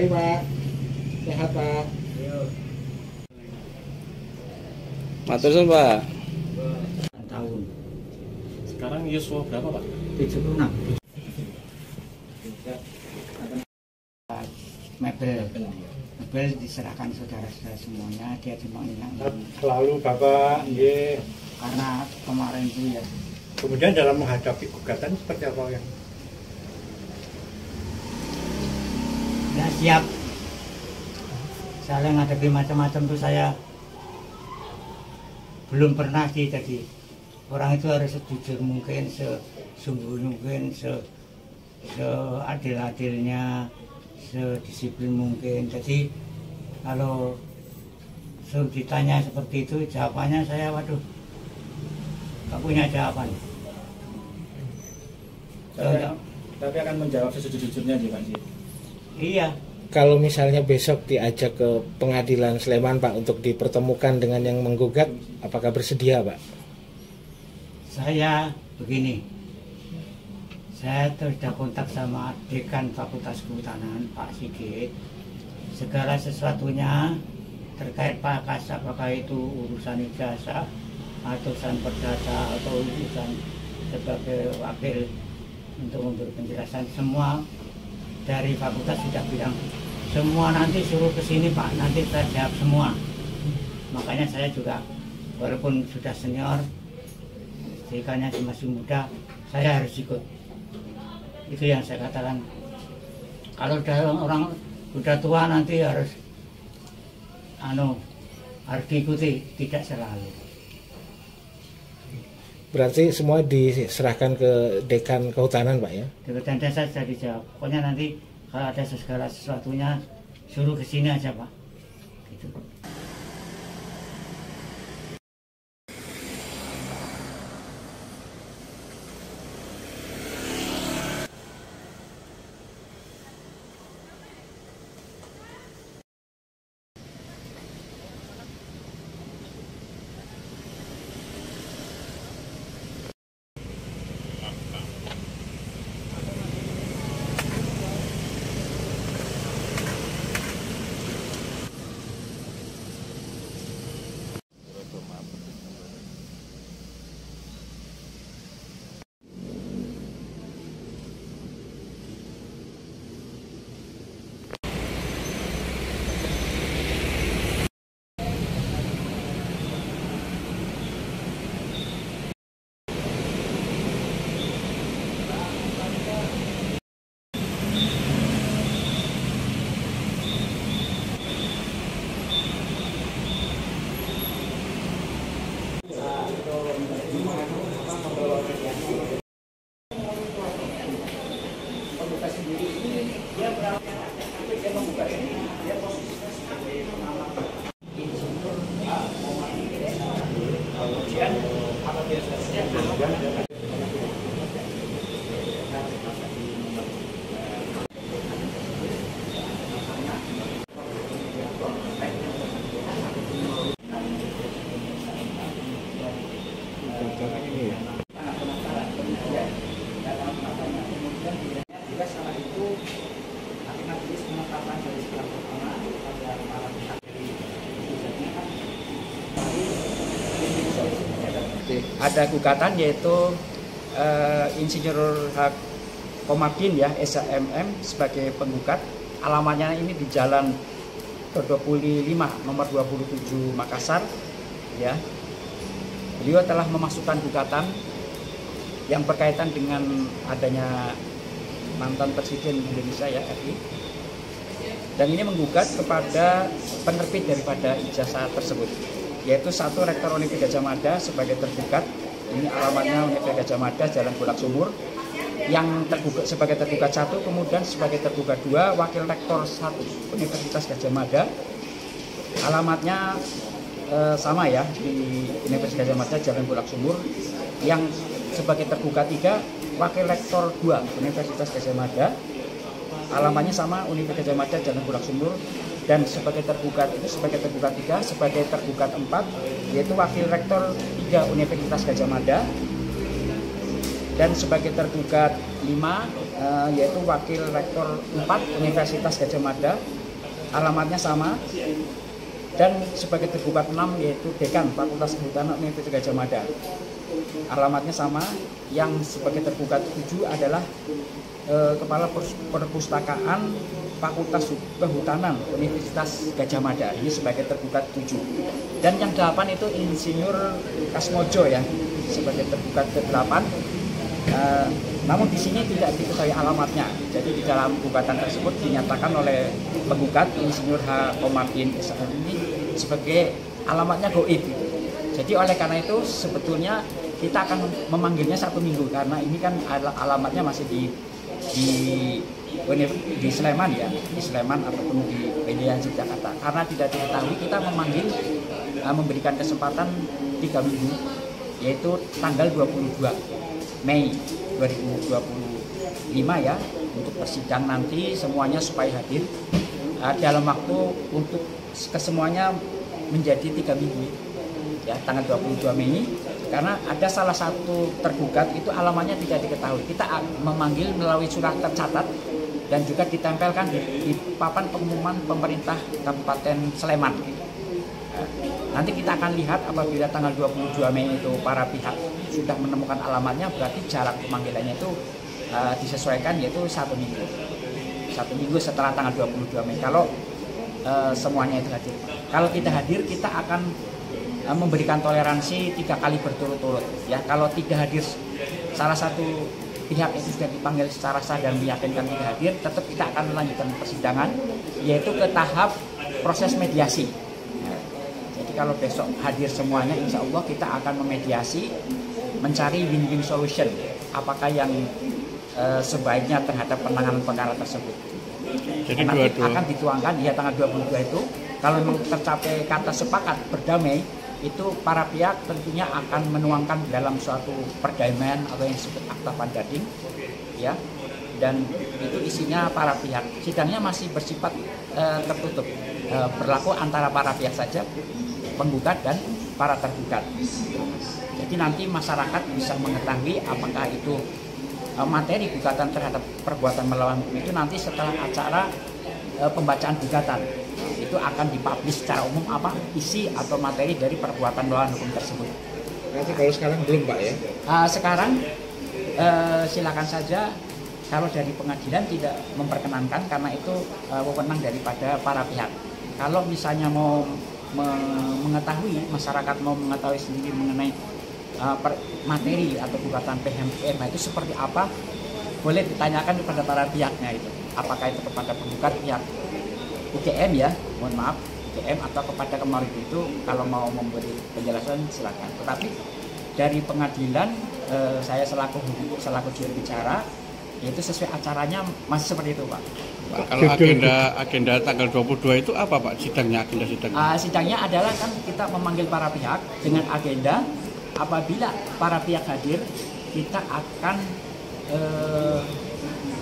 Mari Pak, sehat Pak. Matur suwun Pak. Tahun. Sekarang yuswa berapa Pak? 76. Mebel diserahkan saudara-saudara semuanya, dia cuma hilang. Selalu Bapak, iya. Karena kemarin itu ya. Kemudian dalam menghadapi gugatan seperti apa yang? Ya siap. Saya menghadapi macam-macam tuh saya belum pernah sih, jadi orang itu harus sejujur mungkin, sesungguh mungkin, seadil-adilnya, sedisiplin mungkin. Jadi kalau ditanya seperti itu, jawabannya saya waduh gak punya jawaban. Tapi akan menjawab sejujur-jujurnya sih Pak. Iya. Kalau misalnya besok diajak ke pengadilan Sleman Pak untuk dipertemukan dengan yang menggugat, apakah bersedia Pak? Saya begini, saya sudah kontak sama Dekan Fakultas Kehutanan Pak Sigit. Segala sesuatunya terkait Pak Kasat, apakah itu urusan ijazah atau urusan perdata atau urusan sebagai wakil untuk memberi penjelasan, semua dari fakultas sudah bilang semua nanti suruh ke sini Pak, nanti saya jawab semua. Makanya saya juga walaupun sudah senior, jikanya masih muda, saya harus ikut. Itu yang saya katakan. Kalau orang udah tua nanti harus harus diikuti, tidak selalu. Berarti semua diserahkan ke Dekan Kehutanan Pak ya? Dekan Desa sudah dijawab. Pokoknya nanti kalau ada segala sesuatunya suruh ke sini aja Pak. Gitu. Ada gugatan yaitu Insinyur Hak Komarudin ya, SHMM sebagai penggugat. Alamatnya ini di Jalan 25 nomor 27 Makassar ya. Beliau telah memasukkan gugatan yang berkaitan dengan adanya mantan Presiden Indonesia ya, RI. Dan ini menggugat kepada penerbit daripada ijazah tersebut, yaitu satu Rektor Universitas Gadjah Mada sebagai tergugat. Ini alamatnya Universitas Gadjah Mada, Jalan Bulak Sumur. Yang tergugat sebagai tergugat satu, kemudian sebagai tergugat dua Wakil Rektor 1 Universitas Gadjah Mada. Alamatnya sama ya, di Universitas Gadjah Mada, Jalan Bulak Sumur. Yang sebagai tergugat 3 Wakil Rektor 2 Universitas Gadjah Mada. Alamatnya sama, Universitas Gadjah Mada, Jalan Bulak Sumur. Dan sebagai tergugat itu sebagai tergugat 3, sebagai tergugat 4 yaitu Wakil Rektor 3 Universitas Gadjah Mada. Dan sebagai tergugat 5 yaitu Wakil Rektor 4 Universitas Gadjah Mada, alamatnya sama. Dan sebagai tergugat 6 yaitu Dekan Fakultas Kehutanan Universitas Gadjah Mada, alamatnya sama. Yang sebagai tergugat 7 adalah Kepala Perpustakaan Fakultas Kehutanan Universitas Gadjah Mada, ini sebagai tergugat 7. Dan yang 8 itu Insinyur Kasmojo ya, sebagai tergugat ke-8. Namun di sini tidak diketahui alamatnya. Jadi di dalam gugatan tersebut dinyatakan oleh penggugat Insinyur H. Komarudin SHM ini sebagai alamatnya goib. Jadi oleh karena itu sebetulnya kita akan memanggilnya 1 minggu, karena ini kan alamatnya masih di Sleman ya, di Sleman ataupun di PDN Jakarta. Karena tidak diketahui, kita memanggil memberikan kesempatan 3 minggu, yaitu tanggal 22 Mei 2025 ya, untuk persidang nanti semuanya supaya hadir dalam waktu untuk kesemuanya menjadi 3 minggu ya, tanggal 22 Mei. Karena ada salah satu tergugat itu alamatnya tidak diketahui. Kita memanggil melalui surat tercatat dan juga ditempelkan di papan pengumuman pemerintah Kabupaten Sleman. Nanti kita akan lihat apabila tanggal 22 Mei itu para pihak sudah menemukan alamatnya, berarti jarak pemanggilannya itu disesuaikan, yaitu 1 minggu. 1 minggu setelah tanggal 22 Mei kalau semuanya itu hadir. Kalau tidak hadir, kita akan memberikan toleransi 3 kali berturut-turut ya. Kalau tidak hadir, salah satu pihak itu sudah dipanggil secara sah dan meyakinkan tidak hadir, tetap kita akan melanjutkan persidangan, yaitu ke tahap proses mediasi. Jadi kalau besok hadir semuanya, insya Allah kita akan memediasi, mencari win-win solution, apakah yang sebaiknya terhadap penanganan perkara tersebut. Jadi nanti akan dituangkan ya tanggal 22 itu. Kalau memang tercapai kata sepakat berdamai, itu para pihak tentunya akan menuangkan dalam suatu perdamaian atau yang disebut akta pandading ya. Dan itu isinya para pihak. Sidangnya masih bersifat tertutup, berlaku antara para pihak saja, penggugat dan para tergugat. Jadi nanti masyarakat bisa mengetahui apakah itu materi gugatan terhadap perbuatan melawan hukum itu nanti setelah acara pembacaan gugatan itu akan dipublish secara umum apa isi atau materi dari perbuatan melawan hukum tersebut. Nanti kalau sekarang belum Pak ya? Sekarang silakan saja, kalau dari pengadilan tidak memperkenankan karena itu wewenang daripada para pihak. Kalau misalnya mau mengetahui, masyarakat mau mengetahui sendiri mengenai materi atau gugatan PHM itu seperti apa, boleh ditanyakan kepada para pihaknya itu. Apakah itu kepada penggugat pihak UGM ya, mohon maaf, UGM atau kepada Komarudin itu kalau mau memberi penjelasan silakan. Tetapi dari pengadilan saya selaku juru bicara, yaitu sesuai acaranya masih seperti itu Pak. Kalau agenda tanggal 22 itu apa Pak sidangnya, agenda sidangnya? Sidangnya adalah kan kita memanggil para pihak dengan agenda apabila para pihak hadir, kita akan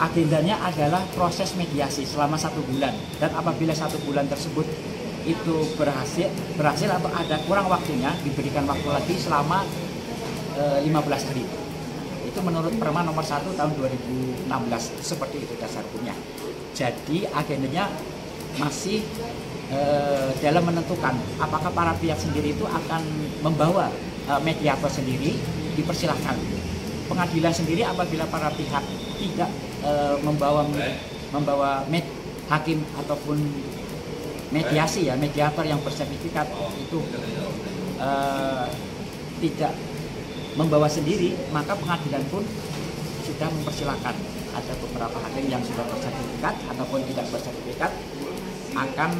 agendanya adalah proses mediasi selama 1 bulan, dan apabila 1 bulan tersebut itu berhasil atau ada kurang waktunya, diberikan waktu lagi selama 15 hari. Itu menurut Perma nomor 1 tahun 2016, seperti itu dasar hukumnya. Jadi agendanya masih dalam menentukan apakah para pihak sendiri itu akan membawa mediator sendiri, dipersilahkan. Pengadilan sendiri apabila para pihak tidak membawa hakim ataupun mediasi ya, mediator yang bersertifikat itu tidak membawa sendiri, maka pengadilan pun sudah mempersilahkan. Ada beberapa hakim yang sudah bersertifikat ataupun tidak bersertifikat akan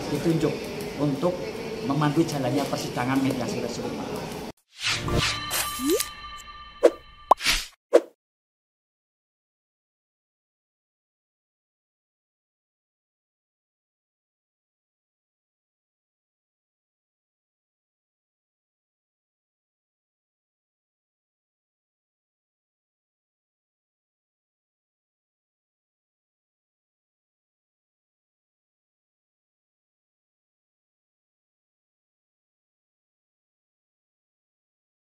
ditunjuk untuk memandu jalannya persidangan mediasi tersebut.